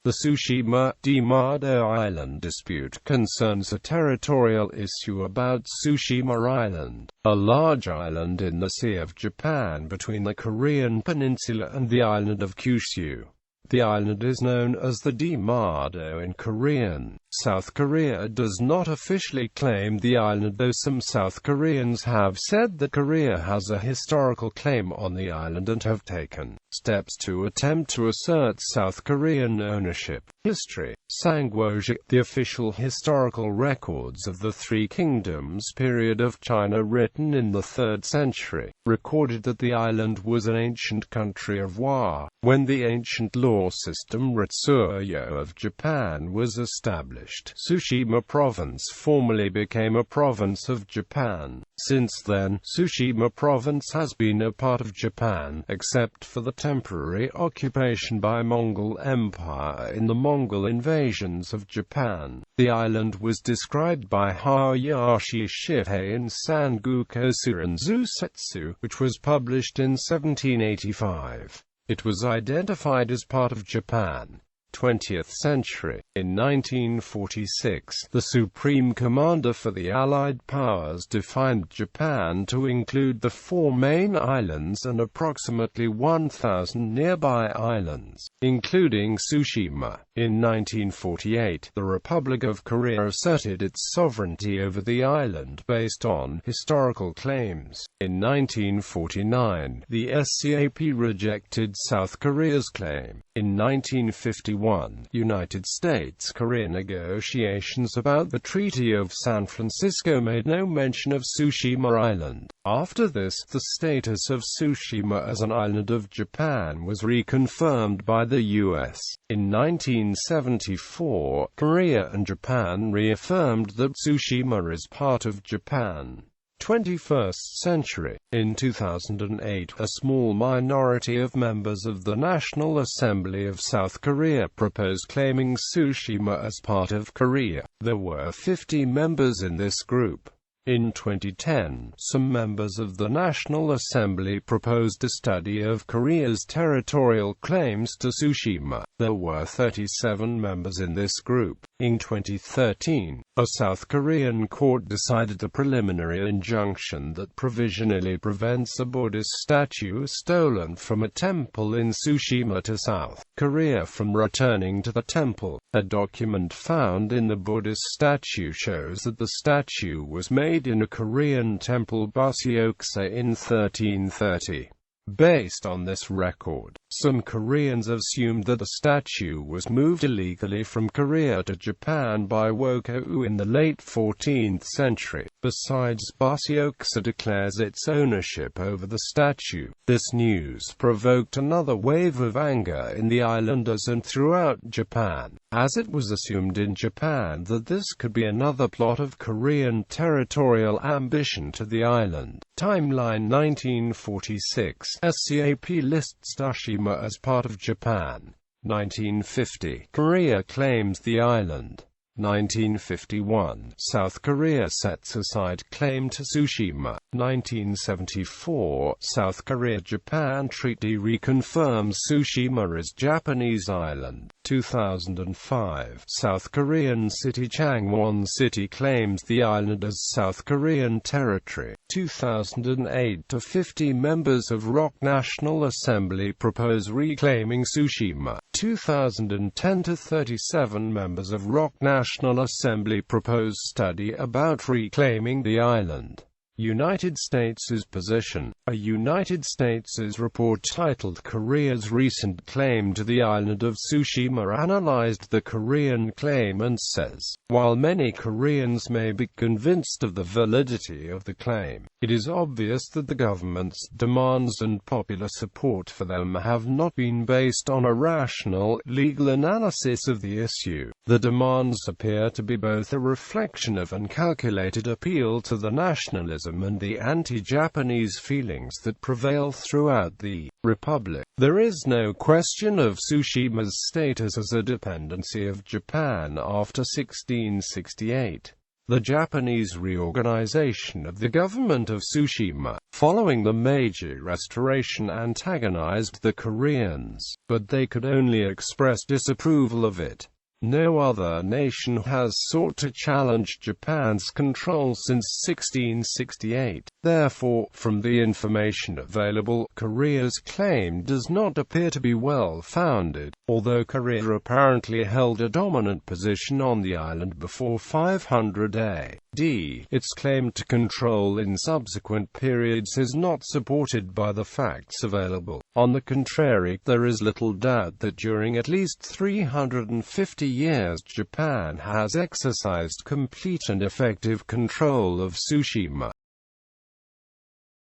The Tsushima-Daemado Island dispute concerns a territorial issue about Tsushima Island, a large island in the Sea of Japan between the Korean peninsula and the island of Kyushu. The island is known as the Daemado in Korean. South Korea does not officially claim the island, though some South Koreans have said that Korea has a historical claim on the island and have taken steps to attempt to assert South Korean ownership. History. Sangwojik, the official historical records of the Three Kingdoms period of China written in the 3rd century, recorded that the island was an ancient country of Wa, when the ancient law system Ritsuryo of Japan was established. Tsushima Province formally became a province of Japan. Since then, Tsushima Province has been a part of Japan, except for the temporary occupation by Mongol Empire in the Mongol invasions of Japan. The island was described by Hayashi Shihei in Sanguko Surenzu Setsu, which was published in 1785. It was identified as part of Japan. 20th century. In 1946, the Supreme Commander for the Allied Powers defined Japan to include the 4 main islands and approximately 1,000 nearby islands, including Tsushima. In 1948, the Republic of Korea asserted its sovereignty over the island based on historical claims. In 1949, the SCAP rejected South Korea's claim. In 1951, United States-Korea negotiations about the Treaty of San Francisco made no mention of Tsushima Island. After this, the status of Tsushima as an island of Japan was reconfirmed by the U.S. In 1974, Korea and Japan reaffirmed that Tsushima is part of Japan. 21st century. In 2008, a small minority of members of the National Assembly of South Korea proposed claiming Tsushima as part of Korea. There were 50 members in this group. In 2010, some members of the National Assembly proposed a study of Korea's territorial claims to Tsushima. There were 37 members in this group. In 2013, a South Korean court decided a preliminary injunction that provisionally prevents a Buddhist statue stolen from a temple in Tsushima to South Korea from returning to the temple. A document found in the Buddhist statue shows that the statue was made in a Korean temple Baseoksa in 1330. Based on this record, some Koreans assumed that the statue was moved illegally from Korea to Japan by Wokou in the late 14th century. Besides, Baseoksa declares its ownership over the statue. This news provoked another wave of anger in the islanders and throughout Japan, as it was assumed in Japan that this could be another plot of Korean territorial ambition to the island. Timeline 1946. SCAP lists Tsushima as part of Japan. 1950. Korea claims the island. 1951. South Korea sets aside claim to Tsushima. 1974. South Korea-Japan Treaty reconfirms Tsushima as Japanese island. 2005. South Korean city Changwon City claims the island as South Korean territory. 2008. 50 members of ROK National Assembly propose reclaiming Tsushima. 2010. 37 members of ROK National Assembly propose study about reclaiming the island. United States' position. A United States' report titled Korea's Recent Claim to the Island of Tsushima analyzed the Korean claim and says, while many Koreans may be convinced of the validity of the claim, it is obvious that the government's demands and popular support for them have not been based on a rational, legal analysis of the issue. The demands appear to be both a reflection of an calculated appeal to the nationalism and the anti-Japanese feelings that prevail throughout the Republic. There is no question of Tsushima's status as a dependency of Japan after 1668. The Japanese reorganization of the government of Tsushima, following the Meiji Restoration, antagonized the Koreans, but they could only express disapproval of it. No other nation has sought to challenge Japan's control since 1668. Therefore, from the information available, Korea's claim does not appear to be well-founded, although Korea apparently held a dominant position on the island before 500 AD. Its claim to control in subsequent periods is not supported by the facts available. On the contrary, there is little doubt that during at least 350 years Japan has exercised complete and effective control of Tsushima.